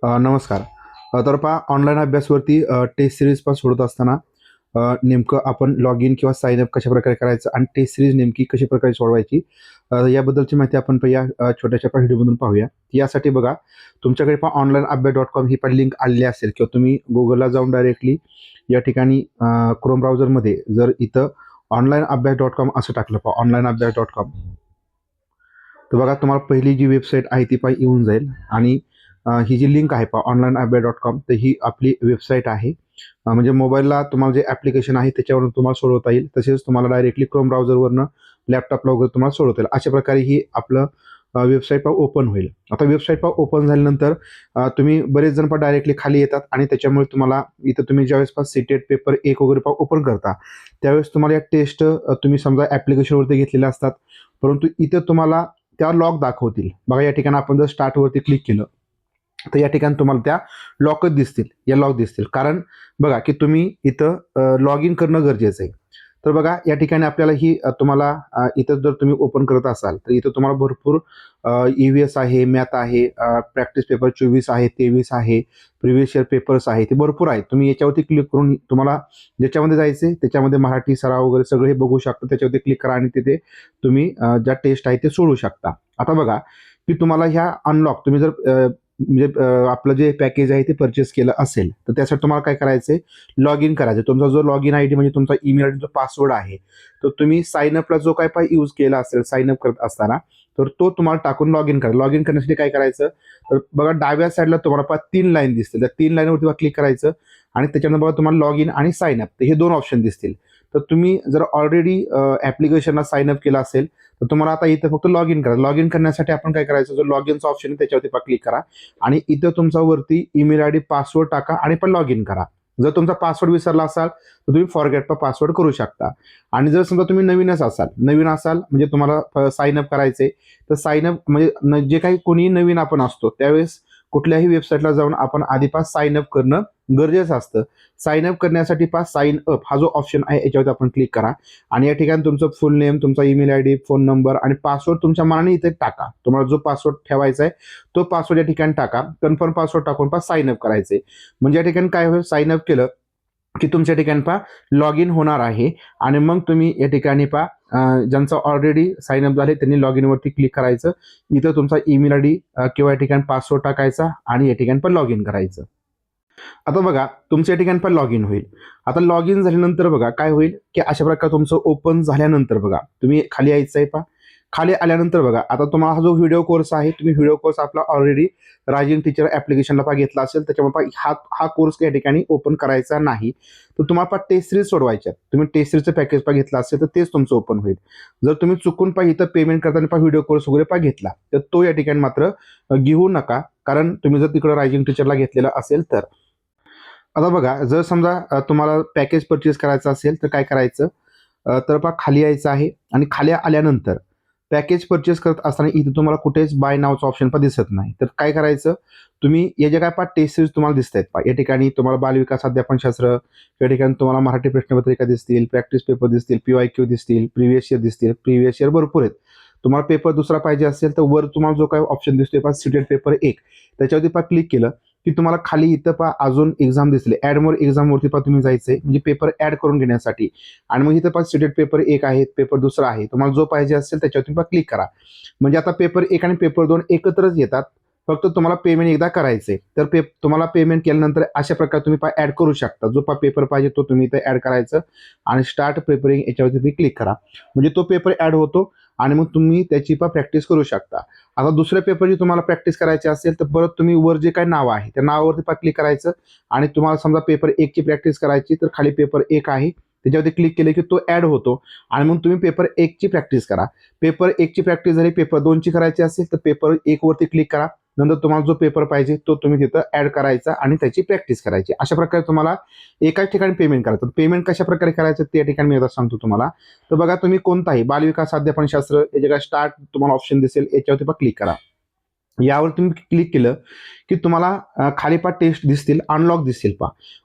नमस्कार. तर पहा ऑनलाईन अभ्यासवरती टेस्ट सीरीज पण सोडत असताना नेमकं आपण लॉग इन किंवा साइन अप कशाप्रकारे करायचं आणि टेस्ट सीरीज नेमकी कशी प्रकारे सोडवायची याबद्दलची माहिती आपण या छोट्याशा व्हिडिओमधून पाहूया. यासाठी बघा तुमच्याकडे पण onlineabbas.com ही पण लिंक आलेली असेल किंवा तुम्ही Googleला जाऊन डायरेक्टली या ठिकाणी क्रोम ब्राउझरमध्ये जर इथं onlineabbas.com असं टाकलं पहा onlineabbas.com तर बघा तुम्हाला पहिली जी वेबसाईट आहे ती पाहिजे येऊन जाईल आणि ही जी लिंक आहे पहा onlineabbas.com तर ही आपली वेबसाईट आहे. म्हणजे मोबाईलला तुम्हाला जे ॲप्लिकेशन आहे त्याच्यावरून तुम्हाला सोडवता येईल. तसेच तुम्हाला डायरेक्टली क्रोम ब्राउझरवरनं लॅपटॉपला वगैरे तुम्हाला सोडवता येईल. अशा प्रकारे ही आपलं वेबसाईट पहा ओपन होईल. आता वेबसाईट पहा ओपन झाल्यानंतर तुम्ही बरेच जण पहा डायरेक्टली खाली येतात आणि त्याच्यामुळे तुम्हाला इथं तुम्ही ज्यावेळेस पहा सीटेट पेपर 1 वगैरे पहा ओपन करता त्यावेळेस तुम्हाला या टेस्ट तुम्ही समजा ॲप्लिकेशनवरती घेतलेल्या असतात. परंतु इथं तुम्हाला त्या लॉग दाखवतील. बघा या ठिकाणी आपण जर स्टार्टवरती क्लिक केलं तर या ठिकाणी तुम्हाला त्या लॉकच दिसतील, या लॉक दिसतील. कारण बघा की तुम्ही इथं लॉग इन करणं गरजेचं आहे. तर बघा या ठिकाणी आपल्याला ही तुम्हाला इथं जर तुम्ही ओपन करत असाल तर इथं तुम्हाला भरपूर EVS आहे, मॅथ आहे, प्रॅक्टिस पेपर 24 आहे, 23 आहे, प्रिव्हियस इयर पेपर्स आहे, ते भरपूर आहेत. तुम्ही याच्यावरती क्लिक करून तुम्हाला ज्याच्यामध्ये जायचे त्याच्यामध्ये मराठी सराव वगैरे सगळे हे बघू शकता. त्याच्यावरती क्लिक करा आणि तिथे तुम्ही ज्या टेस्ट आहे ते सोडवू शकता. आता बघा की तुम्हाला ह्या अनलॉक तुम्ही जर म्हणजे आपलं जे पॅकेज आहे ते परचेस केलं असेल तर त्यासाठी तुम्हाला काय करायचं आहे, लॉग इन करायचं. तुमचा जो लॉग इन आय डी म्हणजे तुमचा ईमेल आय डी जो पासवर्ड आहे तो तुम्ही साइन अपला जो काय पाय यूज केला असेल साइन अप करत असताना तर तो तुम्हाला टाकून लॉग इन करा. लॉग इन करण्यासाठी काय करायचं तर बघा डाव्या साईडला तुम्हाला 3 लाईन दिसतील. त्या 3 लाईनवरती क्लिक करायचं आणि त्याच्यानंतर बघा तुम्हाला लॉग इन आणि साइन अप हे 2 ऑप्शन दिसतील. तर तुम्ही जर ऑलरेडी ॲप्लिकेशनला साइन अप केलं असेल तर तुम्हाला आता इथं फक्त लॉग इन करा. लॉग इन करण्यासाठी आपण काय करायचं, जो लॉग इनचा ऑप्शन आहे त्याच्यावरती क्लिक करा आणि इथं तुमचा वरती ईमेल आय डी पासवर्ड टाका आणि पण लॉग इन करा. जर तुमचा पासवर्ड विसरला असाल तर तुम्ही फॉरगेट पासवर्ड करू शकता. आणि जर समजा तुम्ही नवीन असाल म्हणजे तुम्हाला साइन अप करायचे तर साइन अप म्हणजे जे काही कोणी नवीन आपण असतो त्यावेळेस कुठल्याही वेबसाईटला जाऊन आपण आधी साइन अप करणं गरजेचं असतं. साइन अप करण्यासाठी साइन अप हा जो ऑप्शन आहे याच्यावरती आपण क्लिक करा आणि या ठिकाणी तुमचं फुल नेम, तुमचा email I D, phone number आणि पासवर्ड तुमच्या मनाने इथे टाका. तुम्हाला जो पासवर्ड ठेवायचा आहे तो पासवर्ड या ठिकाणी टाका. कन्फर्म पासवर्ड टाकून साइन अप करायचे. म्हणजे या ठिकाणी काय होईल, साइन अप केलं की तुमच्या ठिकाणी लॉग इन होणार आहे आणि मग तुम्ही या ठिकाणी ज्यांचं ऑलरेडी साइन अप झाले त्यांनी लॉग इनवरती क्लिक करायचं. इथं तुमचा ईमेल आय डी किंवा या ठिकाणी पासवर्ड टाकायचा आणि या ठिकाणी लॉग इन करायचं. आता बघा तुमच्या या ठिकाणी लॉग इन होईल. आता लॉग इन झाल्यानंतर बघा काय होईल की अशा प्रकारे तुमचं ओपन झाल्यानंतर बघा तुम्ही खाली यायचं आहे. खाली आल्यानंतर बघा आता तुम्हाला हा जो व्हिडिओ कोर्स आहे तुम्ही व्हिडिओ कोर्स आपला ऑलरेडी रायझिंग टीचर ॲप्लिकेशनला घेतला असेल त्याच्यामुळे हा कोर्स या ठिकाणी ओपन करायचा नाही. तर तुम्हाला टेस्ट सिरीज सोडवायच्या. तुम्ही टेस्ट सिरीजचं पॅकेज घेतला असेल तर तेच तुमचं ओपन होईल. जर तुम्ही चुकून इथं पेमेंट करताना व्हिडिओ कोर्स वगैरे घेतला तर तो या ठिकाणी मात्र घेऊ नका. कारण तुम्ही जर तिकडं रायझिंग टीचरला घेतलेला असेल तर. आता बघा जर समजा तुम्हाला पॅकेज परचेस करायचं असेल तर काय करायचं, तर खाली यायचं आहे आणि खाली आल्यानंतर पॅकेज परचेस करत असताना इथे तुम्हाला कुठेच बाय नावचं ऑप्शन दिसत नाही. तर काय करायचं, तुम्ही या जे काय टेस्ट सिरीज तुम्हाला दिसत आहेत या ठिकाणी तुम्हाला बालविकास अध्यापनशास्त्र, या ठिकाणी तुम्हाला मराठी प्रश्नपत्रिका दिसतील, प्रॅक्टिस पेपर दिसतील, PYQ दिसतील, प्रिव्हियस इयर दिसतील. प्रिव्हियस इयर भरपूर आहेत. तुम्हाला पेपर दुसरा पाहिजे असेल तर वर तुम्हाला जो काय ऑप्शन दिसतोय सीटेट पेपर 1 त्याच्यावरती क्लिक केलं की तुम्हाला खाली इथं अजून एक्झाम दिसले. ॲड मोर एक्झामवरती तुम्ही जायचंय म्हणजे पेपर ॲड करून घेण्यासाठी. आणि मग इथं सीटेट पेपर 1 आहे, पेपर दुसरा आहे. तुम्हाला जो पाहिजे असेल त्याच्यावरती क्लिक करा. म्हणजे आता पेपर 1 आणि पेपर 2 एकत्रच येतात. फक्त तुम्हाला पेमेंट एकदा करायचंय. तर तुम्हाला पेमेंट केल्यानंतर अशा प्रकारे तुम्ही ॲड करू शकता. जो पेपर पाहिजे तो तुम्ही इथे ॲड करायचं आणि स्टार्ट पेपरिंग याच्यावरती तुम्ही क्लिक करा. म्हणजे तो पेपर ॲड होतो आणि मग तुम्ही त्याची प्रॅक्टिस करू शकता. आता दुसऱ्या पेपरची तुम्हाला प्रॅक्टिस करायची असेल तर परत तुम्ही वर जे काही नाव आहे त्या नावावरती क्लिक करायचं आणि तुम्हाला समजा पेपर 1 ची प्रॅक्टिस करायची तर खाली पेपर 1 आहे त्याच्यावरती क्लिक केले की तो ॲड होतो आणि मग तुम्ही पेपर 1 ची प्रॅक्टिस करा. पेपर 1 ची प्रॅक्टिस झाली, पेपर 2 ची करायची असेल तर पेपर 1 वरती क्लिक करा. नंतर तुम्हाला जो पेपर पाहिजे तो तुम्ही तिथं ॲड करायचा आणि त्याची प्रॅक्टिस करायची. अशा प्रकारे तुम्हाला एकाच ठिकाणी पेमेंट करायचं. पेमेंट कशा प्रकारे करायचं ते या ठिकाणी मी आता सांगतो तुम्हाला. तर बघा तुम्ही कोणताही बालविकास अध्यापनशास्त्र याच्या स्टार्ट तुम्हाला ऑप्शन दिसेल याच्यावरती क्लिक करा. यावर तुम्ही क्लिक केलं की तुम्हाला खाली टेस्ट दिसतील, अनलॉक दिसतील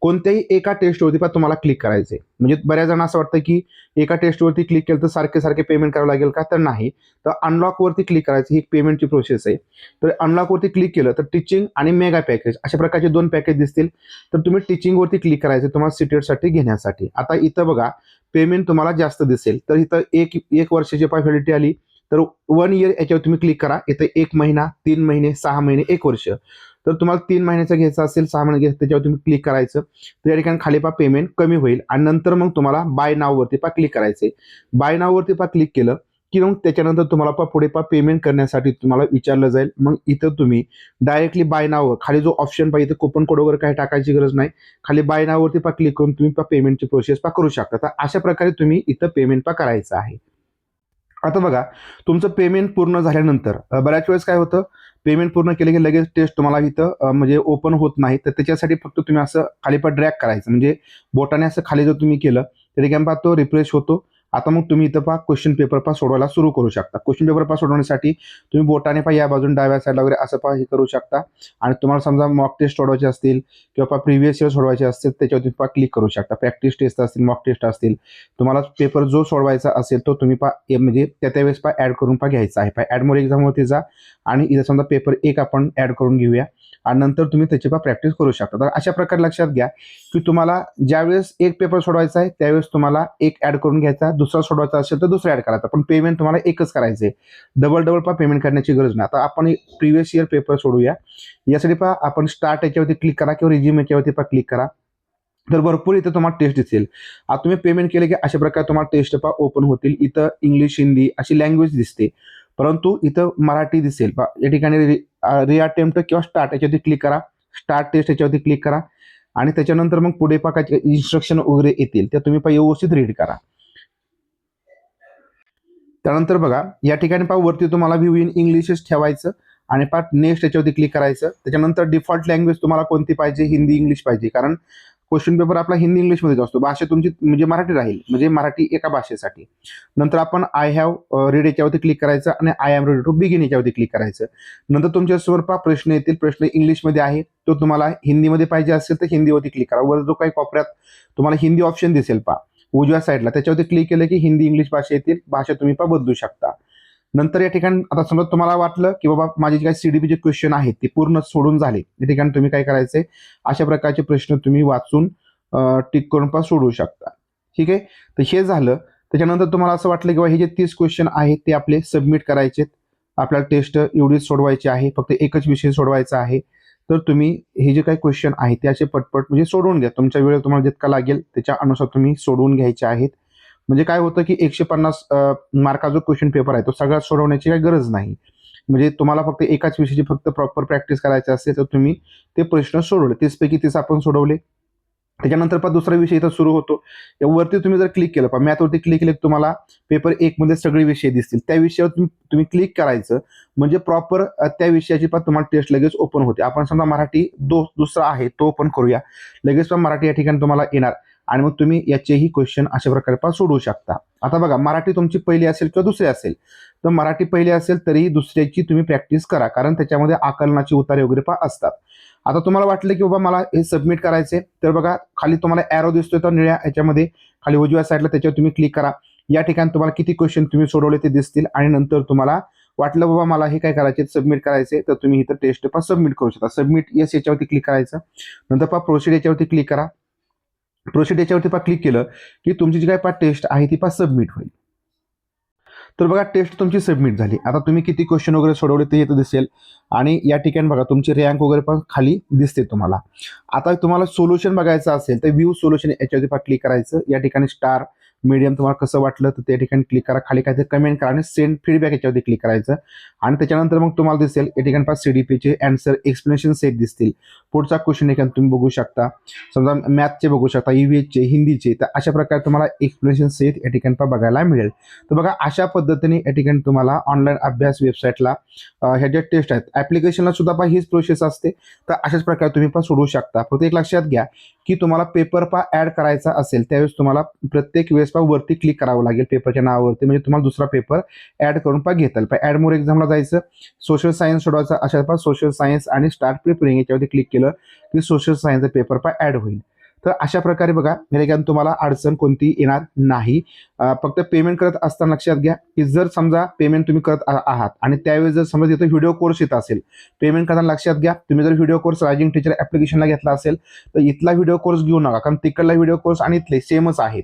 कोणत्याही एका टेस्टवरती तुम्हाला क्लिक करायचे. म्हणजे बऱ्याच जण असं वाटतं की एका टेस्टवरती क्लिक केलं तर सारखे सारखे पेमेंट करावं लागेल का, तर नाही. तर अनलॉकवरती क्लिक करायचं, ही पेमेंटची प्रोसेस आहे. तर अनलॉकवरती क्लिक केलं तर टीचिंग आणि मेगा पॅकेज अशा प्रकारचे 2 पॅकेज दिसतील. तर तुम्ही टीचिंगवरती क्लिक करायचं तुम्हाला सीटेटसाठी घेण्यासाठी. आता इथं बघा पेमेंट तुम्हाला जास्त दिसेल. तर इथं एक वर्षाची व्हॅलिडिटी आली, तर 1 इयर याच्यावर तुम्ही क्लिक करा. इथे 1 महिना, 3 महिने, 6 महिने, 1 वर्ष. तर तुम्हाला 3 महिन्याचं घ्यायचं असेल, 6 महिने घ्यायचं, त्याच्यावर तुम्ही क्लिक करायचं. तर या ठिकाणी खाली पेमेंट कमी होईल आणि नंतर मग तुम्हाला बाय नाववरती क्लिक करायचे. बाय नाववरती क्लिक केलं की मग त्याच्यानंतर तुम्हाला पुढे पेमेंट करण्यासाठी तुम्हाला विचारलं जाईल. मग इथं तुम्ही डायरेक्टली बाय नाववर खाली जो ऑप्शन पाहिजे कुपन कोड वगैरे काही टाकायची गरज नाही. खाली बाय नाववरती क्लिक करून तुम्ही पेमेंटची प्रोसेस करू शकता. तर अशा प्रकारे तुम्ही इथं पेमेंट करायचं आहे. आता बघा तुमचं पेमेंट पूर्ण झाल्यानंतर बऱ्याच वेळेस काय होतं, पेमेंट पूर्ण केलं की लगेच टेस्ट तुम्हाला इथं म्हणजे ओपन होत नाही. तर त्याच्यासाठी फक्त तुम्ही असं खाली ड्रॅग करायचं, म्हणजे बोटाने असं खाली जर तुम्ही केलं तरी काय तो रिफ्रेश होतो. आता मग तुम्ही इथं क्वेश्चन पेपर सोडवायला सुरू करू शकता. क्वेश्चन पेपर सोडवण्यासाठी तुम्ही बोटाने या बाजून डाव्या साईडला वगैरे असं हे करू शकता. आणि तुम्हाला समजा मॉक टेस्ट सोडवायचे असतील किंवा प्रिव्हियस इयर सोडवायचे असतील त्याच्यावर तुम्ही क्लिक करू शकता. प्रॅक्टिस टेस्ट असतील, मॉक टेस्ट असतील, तुम्हाला पेपर जो सोडवायचा असेल तो तुम्ही म्हणजे त्यावेळेस ऍड करून घ्यायचा आहे. ऍड मोर एक्झामवरती जा आणि इथं समजा पेपर 1 आपण ऍड करून घेऊया आणि नंतर तुम्ही त्याची प्रॅक्टिस करू शकता. तर अशा प्रकारे लक्षात घ्या की तुम्हाला ज्यावेळेस एक पेपर सोडवायचा आहे त्यावेळेस तुम्हाला एक ऍड करून घ्यायचा, दुसरा सोडवायचा असेल तर दुसरा ऍड करायचा, पण पेमेंट तुम्हाला एकच करायचं आहे. डबल पेमेंट करण्याची गरज नाही. आता आपण प्रिव्हियस इयर पेपर सोडूया. यासाठी आपण स्टार्ट याच्यावरती क्लिक करा किंवा रिझ्यूम याच्यावरती क्लिक करा. तर भरपूर इथं तुम्हाला टेस्ट दिसेल. आता तुम्ही पेमेंट केले की अशा प्रकारे तुम्हाला टेस्ट ओपन होतील. इथं इंग्लिश, हिंदी अशी लँग्वेज दिसते, परंतु इथं मराठी दिसेल. या ठिकाणी रिअटेम्प्ट किंवा स्टार्ट याच्यावरती क्लिक करा. स्टार्ट टेस्ट याच्यावरती क्लिक करा आणि त्याच्यानंतर मग पुढे इन्स्ट्रक्शन वगैरे येतील त्या तुम्ही व्यवस्थित रीड करा. त्यानंतर बघा या ठिकाणी वरती तुम्हाला व्ह्यू इन इंग्लिशच ठेवायचं आणि नेक्स्ट याच्यावरती क्लिक करायचं. त्याच्यानंतर डिफॉल्ट लँग्वेज तुम्हाला कोणती पाहिजे, हिंदी, इंग्लिश पाहिजे, कारण क्वेश्चन पेपर आपला हिंदी इंग्लिशमध्येच असतो. भाषा तुमची म्हणजे मराठी राहील, म्हणजे मराठी एका भाषेसाठी. नंतर आपण आय हॅव रीड याच्यावरती क्लिक करायचं आणि I am ready to begin याच्यावरती क्लिक करायचं. नंतर तुमच्यासमोर प्रश्न येतील. प्रश्न इंग्लिशमध्ये आहे, तो तुम्हाला हिंदीमध्ये पाहिजे असेल तर हिंदीवरती क्लिक करा. वर जो काही कोपऱ्यात तुम्हाला हिंदी ऑप्शन दिसेल उजव्या साईडला, त्याच्यावरती क्लिक केलं की हिंदी, इंग्लिश भाषा येतील. भाषा तुम्ही बदलू शकता. नंतर या ठिकाणी आता समजा तुम्हाला वाटलं की बाबा माझे जे काही सीडीपीचे क्वेश्चन आहेत ते पूर्ण सोडून झाले, या ठिकाणी तुम्ही काय करायचंय, अशा प्रकारचे प्रश्न तुम्ही वाचून टिक करून सोडवू शकता. ठीक आहे. तर हे झालं. त्याच्यानंतर तुम्हाला असं वाटलं की हे जे 30 क्वेश्चन आहेत ते आपले सबमिट करायचे, आपल्याला टेस्ट एवढीच सोडवायची आहे, फक्त एकच विषय सोडवायचा आहे. तर तुम्ही हे जे काही क्वेश्चन आहेत ते असे पटपट म्हणजे सोडवून घ्या. तुमच्या वेळ तुम्हाला जितका लागेल त्याच्या अनुसार तुम्ही सोडवून घ्यायचे आहेत. म्हणजे काय होतं की 150 मार्काचा जो क्वेश्चन पेपर आहे तो सगळ्यात सोडवण्याची काही गरज नाही. म्हणजे तुम्हाला फक्त एकाच विषयाची फक्त प्रॉपर प्रॅक्टिस करायची असेल तर तुम्ही ते प्रश्न सोडवले. 30 पैकी 30 आपण सोडवले. त्याच्यानंतर दुसरा विषय इथं सुरू होतो. वरती तुम्ही जर क्लिक केलं मॅथवरती क्लिक केलं तुम्हाला पेपर 1 मध्ये सगळे विषय दिसतील. त्या विषयावर तुम्ही क्लिक करायचं, म्हणजे प्रॉपर त्या विषयाची तुम्हाला टेस्ट लगेच ओपन होते. आपण समजा मराठी दुसरा आहे तो ओपन करूया. लगेच मराठी या ठिकाणी तुम्हाला येणार आणि मग तुम्ही याचेही क्वेश्चन अशा प्रकारे सोडवू शकता. आता बघा मराठी तुमची पहिली असेल किंवा दुसरी असेल, तर मराठी पहिली असेल तरीही दुसऱ्याची तुम्ही प्रॅक्टिस करा, कारण त्याच्यामध्ये आकलनाची उतारे वगैरे असतात. आता तुम्हाला वाटलं की बाबा मला हे सबमिट करायचे, तर बघा खाली तुम्हाला एरो दिसतोय तर निळ्या याच्यामध्ये खाली उजव्या साईडला त्याच्यावर तुम्ही क्लिक करा. या ठिकाणी तुम्हाला किती क्वेश्चन तुम्ही सोडवले ते दिसतील आणि नंतर तुम्हाला वाटलं बाबा मला हे काय करायचे, सबमिट करायचे, तर तुम्ही इथं टेस्ट सबमिट करू शकता. सबमिट येस याच्यावरती क्लिक करायचं. नंतर प्रोसीड याच्यावरती क्लिक करा. प्रोसीड याच्यावरती क्लिक केलं की तुमची जी काय टेस्ट आहे ती सबमिट होईल. तर बघा टेस्ट तुमची सबमिट झाली. आता तुम्ही किती क्वेश्चन वगैरे सोडवले ते इथं दिसेल आणि या ठिकाणी बघा तुमची रँक वगैरे खाली दिसते तुम्हाला. आता तुम्हाला सोल्युशन बघायचं असेल तर व्ह्यू सोल्युशन याच्यावरती क्लिक करायचं. या ठिकाणी स्टार मीडियम तुम्हाला कसं वाटलं तर त्या ठिकाणी क्लिक करा. खाली काहीतरी कमेंट करा आणि सेंड फीडबॅक याच्यावरती क्लिक करायचं आणि त्याच्यानंतर मग तुम्हाला दिसेल या ठिकाणी सीडीपीचे अँसर एक्सप्लेनेशन सेट दिसतील. पुढचा क्वेश्चन एखादा तुम्ही बघू शकता. समजा मॅथचे बघू शकता, ईव्हीएसचे, हिंदीचे, तर अशा प्रकारे तुम्हाला एक्सप्लेनेशन सेट या ठिकाणी बघायला मिळेल. तर बघा अशा पद्धतीने या ठिकाणी तुम्हाला ऑनलाईन अभ्यास वेबसाईटला ह्या ज्या टेस्ट आहेत ऍप्लिकेशनला सुद्धा हीच प्रोसेस असते. तर अशाच प्रकारे तुम्ही सोडवू शकता. फक्त एक लक्षात घ्या की तुम्हाला पेपर ॲड करायचा असेल त्यावेळेस तुम्हाला प्रत्येक वेळेस वरती क्लिक करावं लागेल पेपरच्या नावावरती, म्हणजे तुम्हाला दुसरा पेपर ॲड करून घेता येईल. ॲड मोर एक्झामला जायचं, सोशल सायन्स सोडवायचा, अशा सोशल सायन्स आणि स्टार्ट प्रिपेरिंग याच्यावरती क्लिक केलं की सोशल सायन्सचा पेपर ॲड होईल. तर अशा प्रकारे बघा, या ठिकाणी तुम्हाला अडचण कोणती येणार नाही. फक्त पेमेंट करत असताना लक्षात घ्या की जर समजा पेमेंट तुम्ही करत आहात आणि त्यावेळेस जर समजा तिथं व्हिडिओ कोर्स येत असेल, पेमेंट करताना लक्षात घ्या तुम्ही जर व्हिडिओ कोर्स रायझिंग टीचर ॲप्लिकेशनला घेतला असेल तर इथला व्हिडिओ कोर्स घेऊ नका, कारण तिकडला व्हिडिओ कोर्स आणि इथले सेमच आहेत.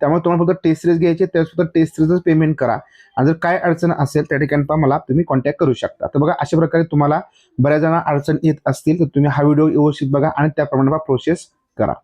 त्यामुळे तुम्हाला फक्त टेस्ट सिरीज घ्यायची, त्यावेळेस फक्त टेस्ट सिरीजच पेमेंट करा. आणि जर काय अडचण असेल त्या ठिकाणी मला तुम्ही कॉन्टॅक्ट करू शकता. तर बघा, अशा प्रकारे तुम्हाला बऱ्याच जणांना अडचण येत असतील तर तुम्ही हा व्हिडिओ व्यवस्थित बघा आणि त्याप्रमाणे प्रोसेस करा.